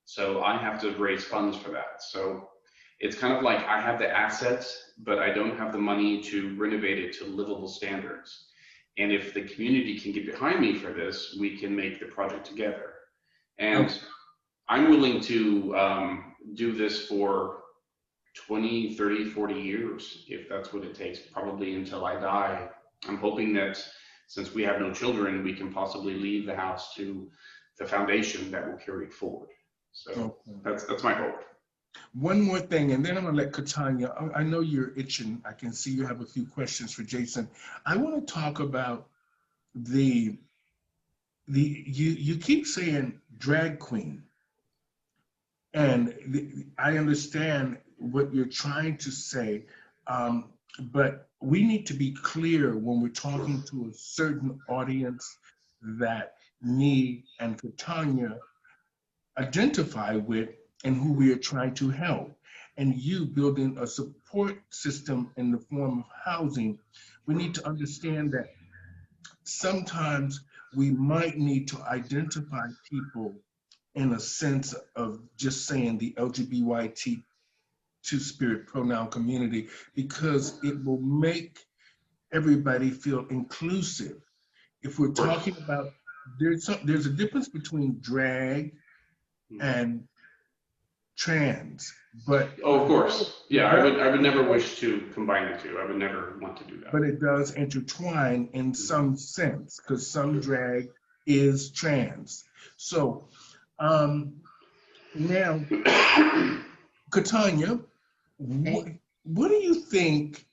So I have to raise funds for that. So it's kind of like I have the assets, but I don't have the money to renovate it to livable standards. And if the community can get behind me for this, we can make the project together. And Okay. I'm willing to do this for 20, 30, 40 years, if that's what it takes, probably until I die. I'm hoping that since we have no children, we can possibly leave the house to the foundation that will carry it forward. So Okay. that's my hope. One more thing, and then I'm gonna let Katanya. I know you're itching. I can see you have a few questions for Jason. I want to talk about the you keep saying drag queen, and I understand what you're trying to say, but we need to be clear when we're talking to a certain audience that me and Katanya identify with and who we are trying to help. And you building a support system in the form of housing, we need to understand that sometimes we might need to identify people in a sense of just saying the LGBTQ spirit pronoun community, because it will make everybody feel inclusive. If we're Of course. talking about, there's a difference between drag and trans, but Oh, of course. Yeah, I would never wish to combine the two. I would never want to do that. but it does intertwine in some sense because some drag is trans. So now, Katanya, what, Okay. what do you think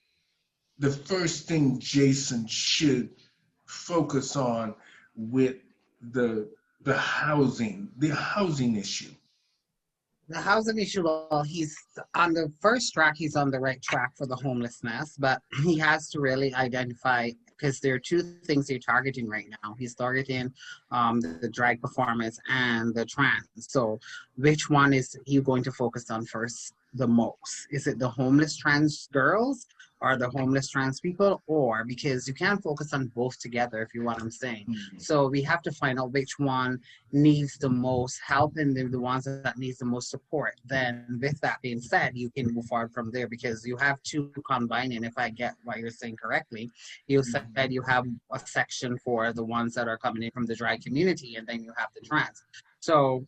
the first thing Jason should focus on with the the housing issue? The housing issue, well, he's on the first track, he's on the right track for the homelessness, but he has to really identify, because there are two things you're targeting right now. He's targeting the drag performance and the trans. So which one is he going to focus on first the most? Is it the homeless trans girls or the homeless trans people? Or because you can't focus on both together, if you know what I'm saying. Mhm. So we have to find out which one needs the most help and the ones that needs the most support. Then with that being said, you can move forward from there because you have two combining, if I get what you're saying correctly. You said you have a section for the ones that are coming in from the drag community, and then you have the trans. So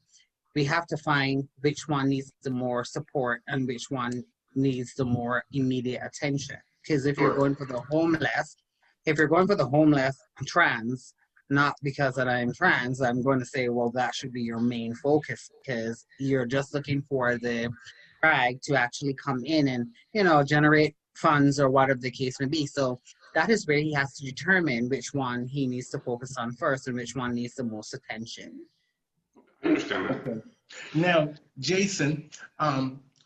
we have to find which one needs the more support and which one needs the more immediate attention. Because if you're Sure. going for the homeless, if you're going for the homeless trans, not because that I'm trans, I'm going to say, well, that should be your main focus because you're just looking for the drag to actually come in and, generate funds or whatever the case may be. So that is where he has to determine which one he needs to focus on first and which one needs the most attention. I understand that. Okay. Now, Jason,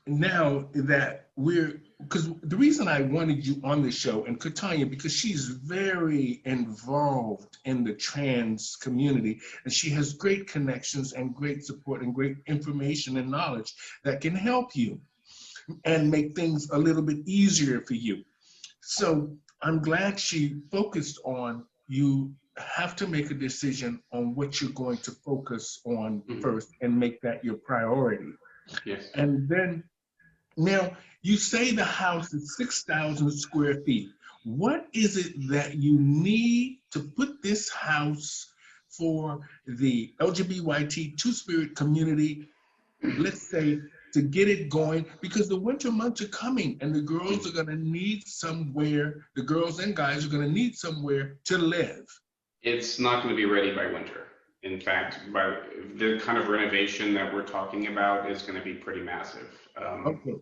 now that because the reason I wanted you on the show, and Katanya, because she's very involved in the trans community, and she has great connections and great support and great information and knowledge that can help you and make things a little bit easier for you. So I'm glad she focused on you have to make a decision on what you're going to focus on first and make that your priority. Yes. And then now you say the house is 6,000 square feet. What is it that you need to put this house for the LGBTQ two-spirit community, let's say, to get it going? Because the winter months are coming and the girls are gonna need somewhere, the girls and guys are gonna need somewhere to live. It's not going to be ready by winter. In fact, by the kind of renovation that we're talking about is going to be pretty massive. Okay.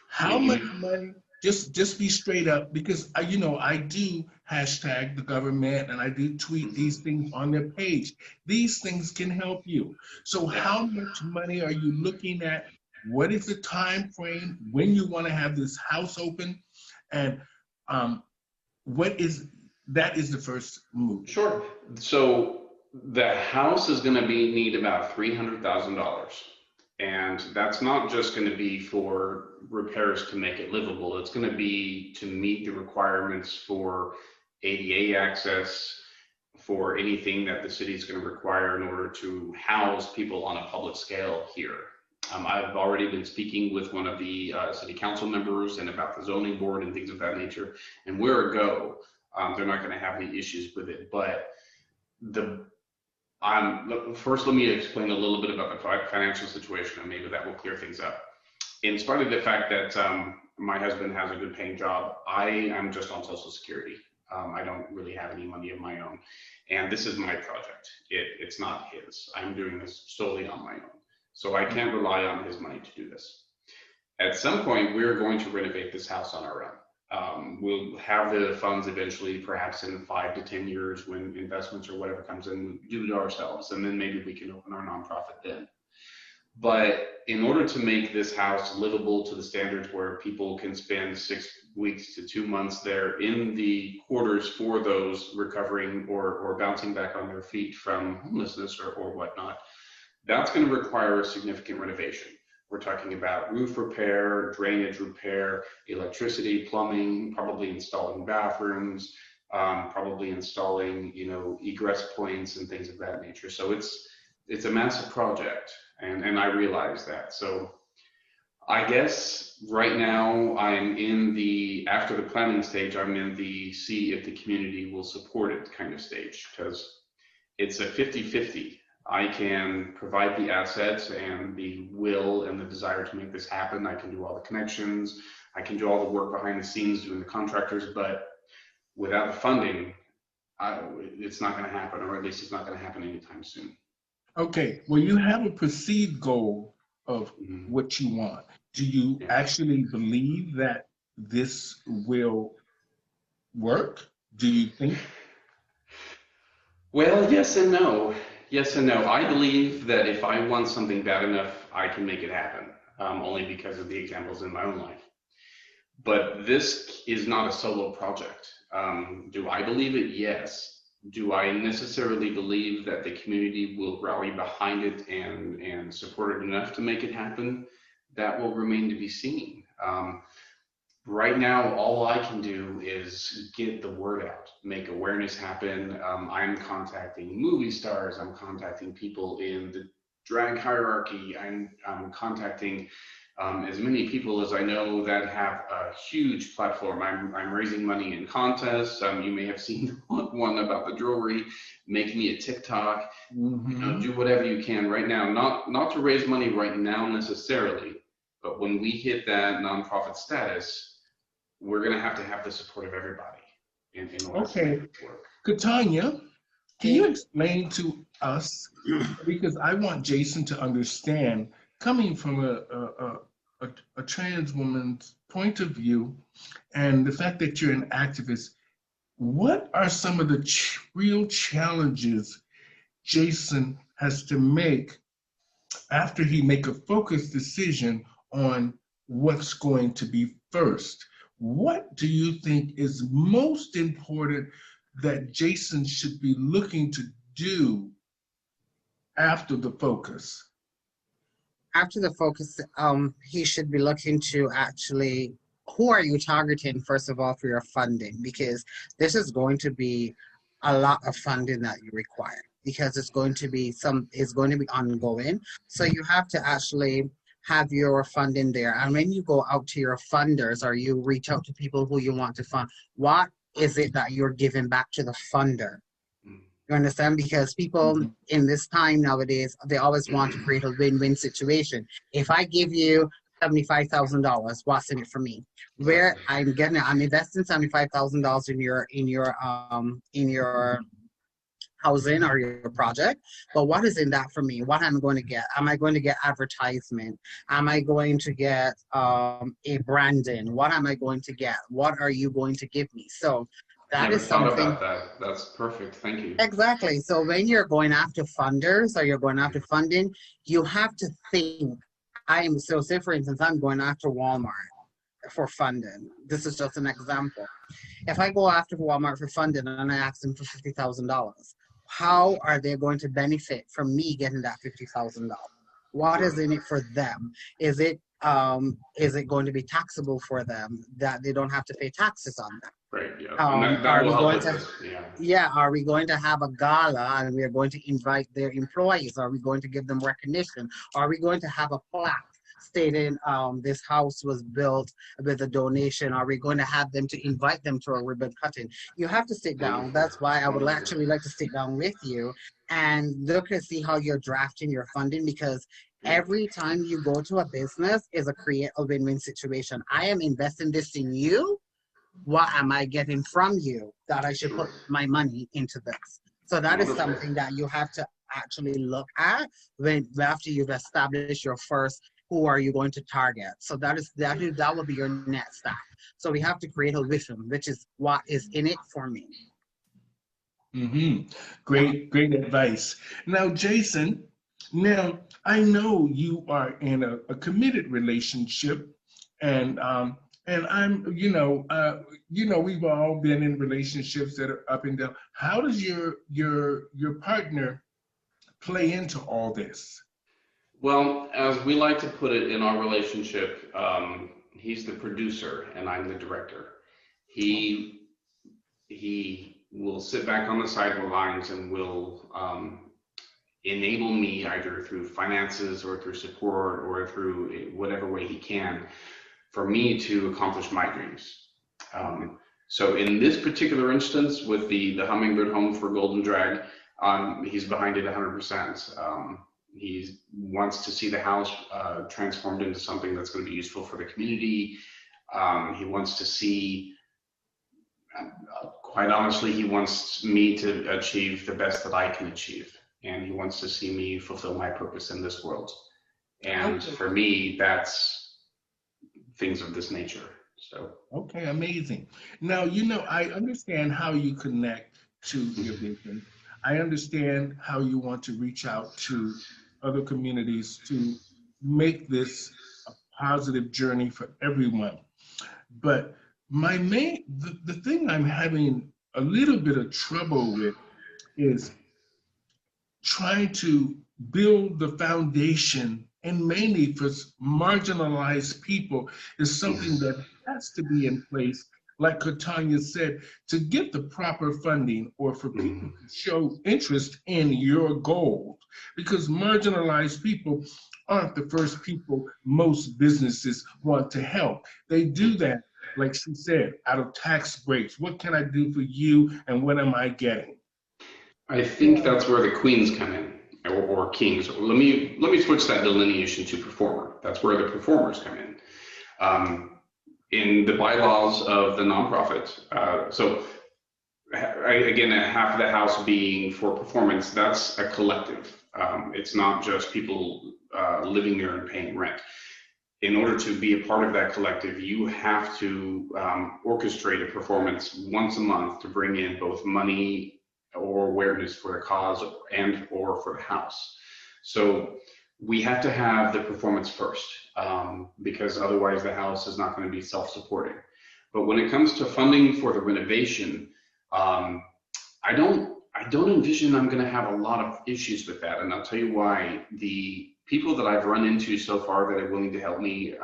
How much money? Just be straight up, because I do hashtag the government and I do tweet these things on their page. These things can help you. So how much money are you looking at? What is the time frame when you want to have this house open? And that is the first move. Sure. So the house is going to need about $300,000. And that's not just going to be for repairs to make it livable. It's going to be to meet the requirements for ADA access, for anything that the city is going to require in order to house people on a public scale here. I've already been speaking with one of the city council members and about the zoning board and things of that nature. And where it go, they're not going to have any issues with it. But first, let me explain a little bit about the financial situation, and maybe that will clear things up. In spite of the fact that my husband has a good paying job, I am just on Social Security. I don't really have any money of my own. And this is my project. It's not his. I'm doing this solely on my own. So I can't rely on his money to do this. At some point, we're going to renovate this house on our own. We'll have the funds eventually, perhaps in 5 to 10 years when investments or whatever comes in, do it ourselves. And then maybe we can open our nonprofit then. But in order to make this house livable to the standards where people can spend 6 weeks to 2 months there in the quarters for those recovering or bouncing back on their feet from homelessness or whatnot, that's going to require a significant renovation. We're talking about roof repair, drainage repair, electricity, plumbing, probably installing bathrooms, probably installing, egress points and things of that nature. So it's a massive project. And I realize that. So I guess right now I'm after the planning stage, I'm in the see if the community will support it kind of stage, because it's a 50-50. I can provide the assets and the will and the desire to make this happen. I can do all the connections. I can do all the work behind the scenes doing the contractors, but without the funding, it's not going to happen, or at least it's not going to happen anytime soon. Okay, well, you have a perceived goal of what you want. Do you actually believe that this will work? Do you think? Well, yes and no. Yes and no. I believe that if I want something bad enough, I can make it happen, only because of the examples in my own life. But this is not a solo project. Do I believe it? Yes. Do I necessarily believe that the community will rally behind it and support it enough to make it happen? That will remain to be seen. Right now, all I can do is get the word out, make awareness happen. I'm contacting movie stars. I'm contacting people in the drag hierarchy. I'm contacting as many people as I know that have a huge platform. I'm raising money in contests. You may have seen one about the jewelry. Make me a TikTok. Do whatever you can right now. Not to raise money right now necessarily, but when we hit that nonprofit status, we're going to have the support of everybody in order to make it work. Katanya, can you explain to us, because I want Jason to understand, coming from a trans woman's point of view, and the fact that you're an activist, what are some of the real challenges Jason has to make after he make a focused decision on what's going to be first? What do you think is most important that Jason should be looking to do after the focus? After the focus, he should be looking to actually, who are you targeting, first of all, for your funding? Because this is going to be a lot of funding that you require, because it's going to be ongoing. So you have to actually have your funding there. And when you go out to your funders, or you reach out to people who you want to fund, what is it that you're giving back to the funder? You understand? Because people in this time nowadays, they always want to create a win-win situation. If I give you $75,000, what's in it for me? Where I'm investing $75,000 in your housing or your project, but what is in that for me? What am I going to get? Am I going to get advertisement? Am I going to get a branding? What am I going to get? What are you going to give me? So that is something. About that. That's perfect. Thank you. Exactly. So when you're going after funders or you're going after funding, you have to think. Say for instance, I'm going after Walmart for funding. This is just an example. If I go after Walmart for funding and I ask them for $50,000, how are they going to benefit from me getting that $50,000? What is in it for them? Is it going to be taxable for them, that they don't have to pay taxes on that? Right, yeah. And that Are will we help going with to this, yeah. Yeah, are we going to have a gala and we are going to invite their employees? Are we going to give them recognition? Are we going to have a plaque stating this house was built with a donation? Are we going to have them to invite them to a ribbon cutting? You have to sit down. Wonderful, That's why I would wonderful. actually like to sit down with you and look and see how you're drafting your funding, because every time you go to a business is a create a win-win situation. I am investing this in you. What am I getting from you that I should Sure, put my money into this? So that is wonderful. something that you have to actually look at when after you've established your first who are you going to target. So that will be your next step. So we have to create a vision, which is what is in it for me. Mm-hmm. Great advice. Now, Jason, now I know you are in a committed relationship, and I'm, we've all been in relationships that are up and down. How does your partner play into all this? Well, as we like to put it in our relationship, he's the producer and I'm the director. He will sit back on the sidelines and will enable me either through finances or through support or through whatever way he can for me to accomplish my dreams. So in this particular instance with the hummingbird home for Golden Drag, he's behind it 100%. He wants to see the house transformed into something that's going to be useful for the community. He wants to see, quite honestly, he wants me to achieve the best that I can achieve. And he wants to see me fulfill my purpose in this world. And Okay. for me, that's things of this nature. So. Okay, amazing. Now, I understand how you connect to your vision. I understand how you want to reach out to other communities to make this a positive journey for everyone. But the thing I'm having a little bit of trouble with is trying to build the foundation, and mainly for marginalized people, is something that has to be in place, like Katanya said, to get the proper funding or for people to show interest in your goals. Because marginalized people aren't the first people most businesses want to help. They do that, like she said, out of tax breaks. What can I do for you and what am I getting? I think that's where the queens come in, or kings. Let me switch that delineation to performer. That's where the performers come in. In the bylaws of the nonprofit, again, half of the house being for performance, that's a collective. It's not just people living there and paying rent. In order to be a part of that collective, you have to orchestrate a performance once a month to bring in both money or awareness for the cause and or for the house. So we have to have the performance first, because otherwise the house is not going to be self-supporting. But when it comes to funding for the renovation, I don't envision I'm going to have a lot of issues with that, and I'll tell you why. The people that I've run into so far that are willing to help me,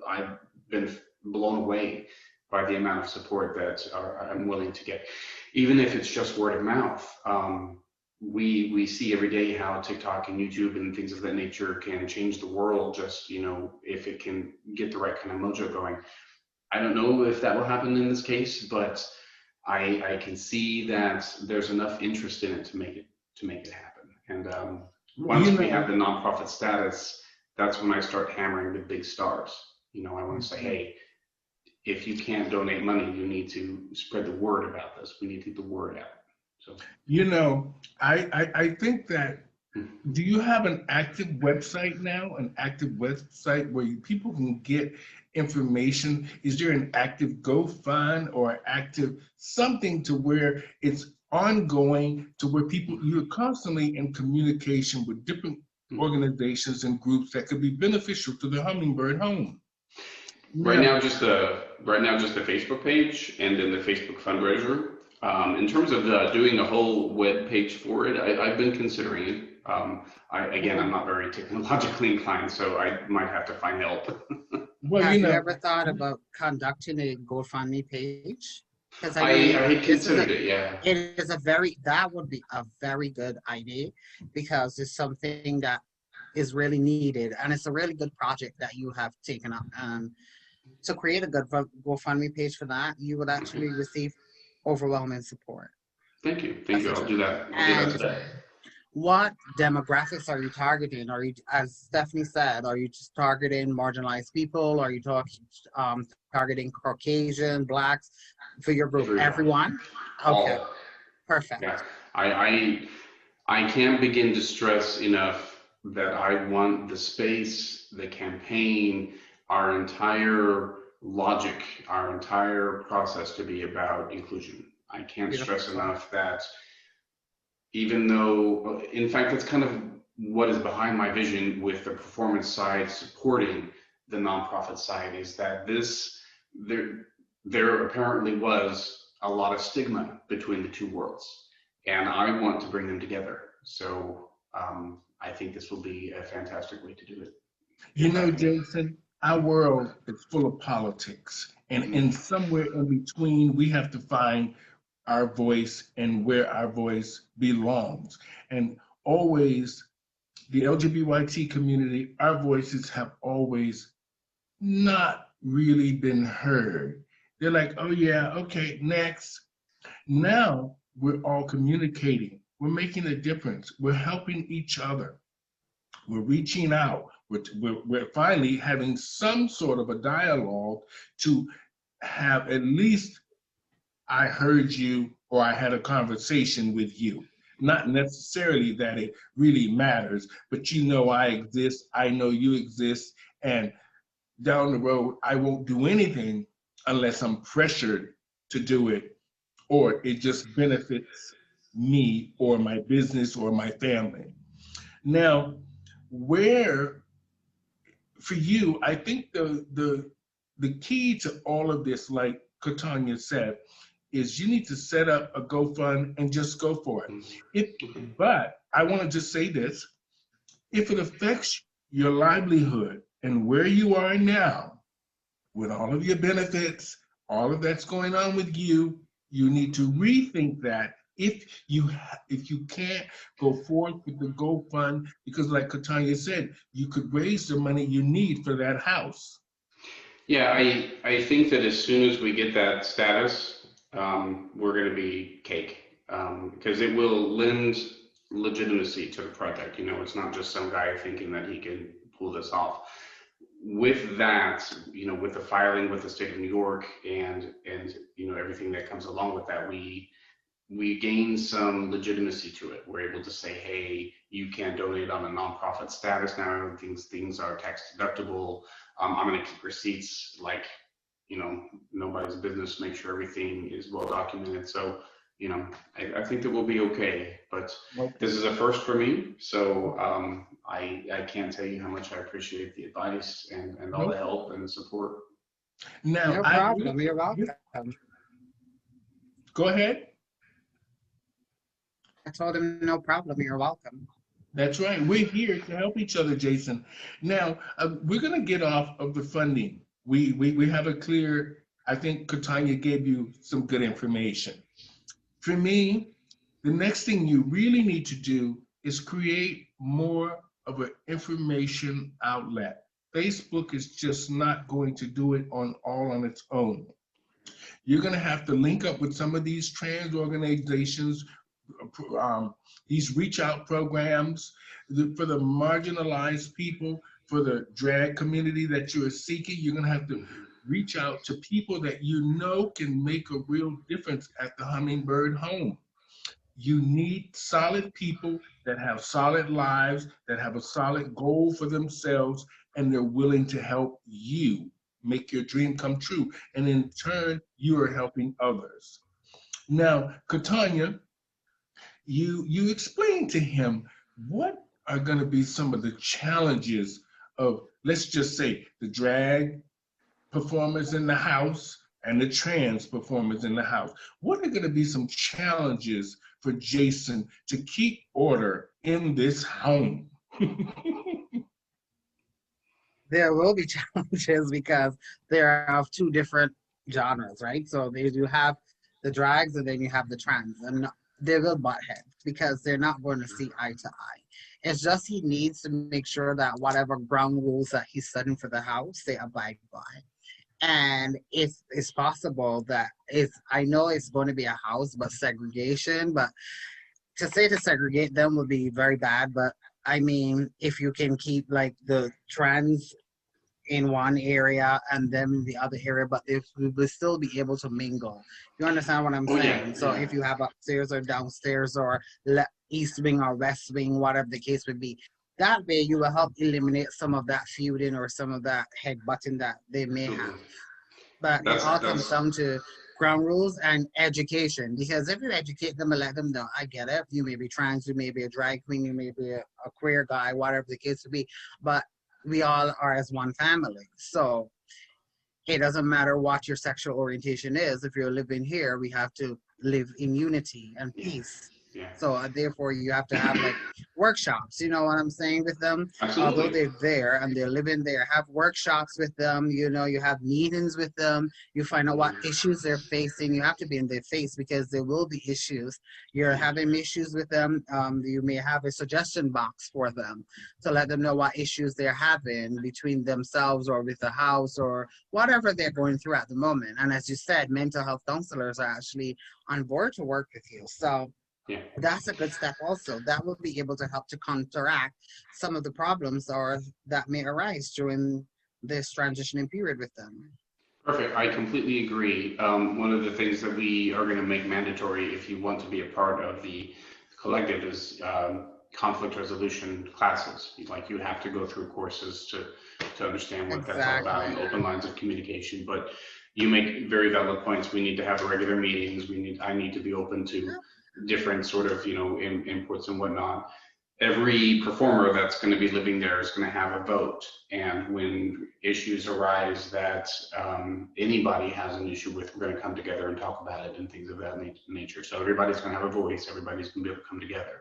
I've been blown away by the amount of support that I'm willing to get, even if it's just word of mouth. We see every day how TikTok and YouTube and things of that nature can change the world, just, if it can get the right kind of mojo going. I don't know if that will happen in this case, but I can see that there's enough interest in it to make it happen. And once we have the nonprofit status, that's when I start hammering the big stars. I want to say, hey, if you can't donate money, you need to spread the word about this. We need to get the word out. So, I think that, do you have an active website now, an active website where people can get information? Is there an active GoFund or active something to where it's ongoing, to where you're constantly in communication with different organizations and groups that could be beneficial to the Hummingbird Home? Right now, just the Facebook page and then the Facebook fundraiser. In terms of doing a whole web page for it, I've been considering it. I'm not very technologically inclined, so I might have to find help. Well, have you ever thought about conducting a GoFundMe page? Because I had considered it, yeah. it is that would be a very good idea because it's something that is really needed and it's a really good project that you have taken up. And to create a good GoFundMe page for that, you would actually receive overwhelming support. Thank you. Thank That's you. the I'll truth. do that. I'll do that And today. what demographics are you targeting? Are you, as Stephanie said, are you just targeting marginalized people? Are you targeting Caucasian, Blacks for your group? Everyone? Okay, All. perfect. Yeah. I can't begin to stress enough that I want the space, the campaign, our entire logic, our entire process to be about inclusion. I can't stress enough that even though, in fact, that's kind of what is behind my vision with the performance side supporting the nonprofit side, is that there apparently was a lot of stigma between the two worlds, and I want to bring them together. So I think this will be a fantastic way to do it. You know, Jason, our world is full of politics, and in somewhere in between, we have to find our voice and where our voice belongs. And always, the LGBT community, our voices have always not really been heard. They're like, oh yeah, okay, next. Now we're all communicating. We're making a difference. We're helping each other. We're reaching out. We're finally having some sort of a dialogue to have at least I heard you or I had a conversation with you. Not necessarily that it really matters, but you know I exist, I know you exist, and down the road, I won't do anything unless I'm pressured to do it, or it just benefits me or my business or my family. Now, where for you, I think the key to all of this, like Katanya said, is you need to set up a GoFund and just go for it. But I want to just say this, if it affects your livelihood and where you are now, with all of your benefits, all of that's going on with you, you need to rethink that if you can't go forth with the GoFund, because like Katanya said, you could raise the money you need for that house. Yeah, I think that as soon as we get that status, we're going to be cake, because it will lend legitimacy to the project. You know, it's not just some guy thinking that he can pull this off. With that, you know, with the filing with the state of New York and you know everything that comes along with that, we gain some legitimacy to it. We're able to say, hey, you can donate on a nonprofit status now. Things are tax deductible. I'm going to keep receipts like, you know, nobody's business. Make sure everything is well documented. So, you know, I think that we'll be okay. But this is a first for me, so I can't tell you how much I appreciate the advice and all the help and support. Now, no problem. You're welcome. Go ahead. I told him no problem. You're welcome. That's right. We're here to help each other, Jason. Now, we're going to get off of the funding. We have a clear, I think Katanya gave you some good information. For me, the next thing you really need to do is create more of an information outlet. Facebook is just not going to do it on its own. You're going to have to link up with some of these trans organizations, these reach out programs for the marginalized people, for the drag community that you're seeking. You're going to have to reach out to people that you know can make a real difference at the Hummingbird home. You need solid people that have solid lives, that have a solid goal for themselves, and they're willing to help you make your dream come true. And in turn, you are helping others. Now, Katanya, you explained to him what are going to be some of the challenges of, let's just say, the drag performers in the house and the trans performers in the house. What are going to be some challenges for Jason to keep order in this home? There will be challenges because there are two different genres, right? So you have the drags, and then you have the trans, and they will butt heads because they're not going to see eye to eye. It's just he needs to make sure that whatever ground rules that he's setting for the house, they abide by. And if it's possible that I know it's going to be a house, but segregation, but to say to segregate them would be very bad. But I mean, if you can keep like the trans in one area and them in the other area, but if we will still be able to mingle. You understand what I'm Oh, saying? yeah, So yeah. if you have upstairs or downstairs or east wing or west wing, whatever the case would be, that way you will help eliminate some of that feuding or some of that headbutting that they may have. Absolutely. But it all comes That's down to ground rules and education. Because if you educate them and let them know, I get it. You may be trans, you may be a drag queen, you may be a queer guy, whatever the case would be. But we all are as one family. So it doesn't matter what your sexual orientation is. If you're living here, we have to live in unity and peace. yeah. So therefore, you have to have like workshops. You know what I'm saying with them? Absolutely. Although they're there and they're living there, have workshops with them. You know, you have meetings with them. You find out what issues they're facing. You have to be in their face because there will be issues. You're having issues with them. You may have a suggestion box for them to let them know what issues they're having between themselves or with the house or whatever they're going through at the moment. And as you said, mental health counselors are actually on board to work with you. So Yeah. that's a good step also. That will be able to help to counteract some of the problems or that may arise during this transitioning period with them. Perfect. I completely agree. One of the things that we are going to make mandatory if you want to be a part of the collective is conflict resolution classes. Like you have to go through courses to understand what that's all about and open lines of communication. But you make very valid points. We need to have regular meetings. I need to be open to different sort of, inputs and whatnot. Every performer that's going to be living there is going to have a vote. And when issues arise that anybody has an issue with, we're going to come together and talk about it and things of that nature. So everybody's going to have a voice. Everybody's going to be able to come together.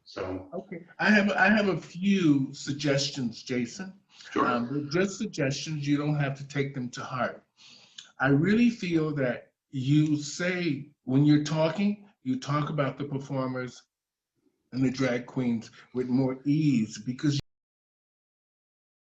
So okay, I have a few suggestions, Jason. sure. They're just suggestions. You don't have to take them to heart. I really feel that you say when you're talking, you talk about the performers and the drag queens with more ease because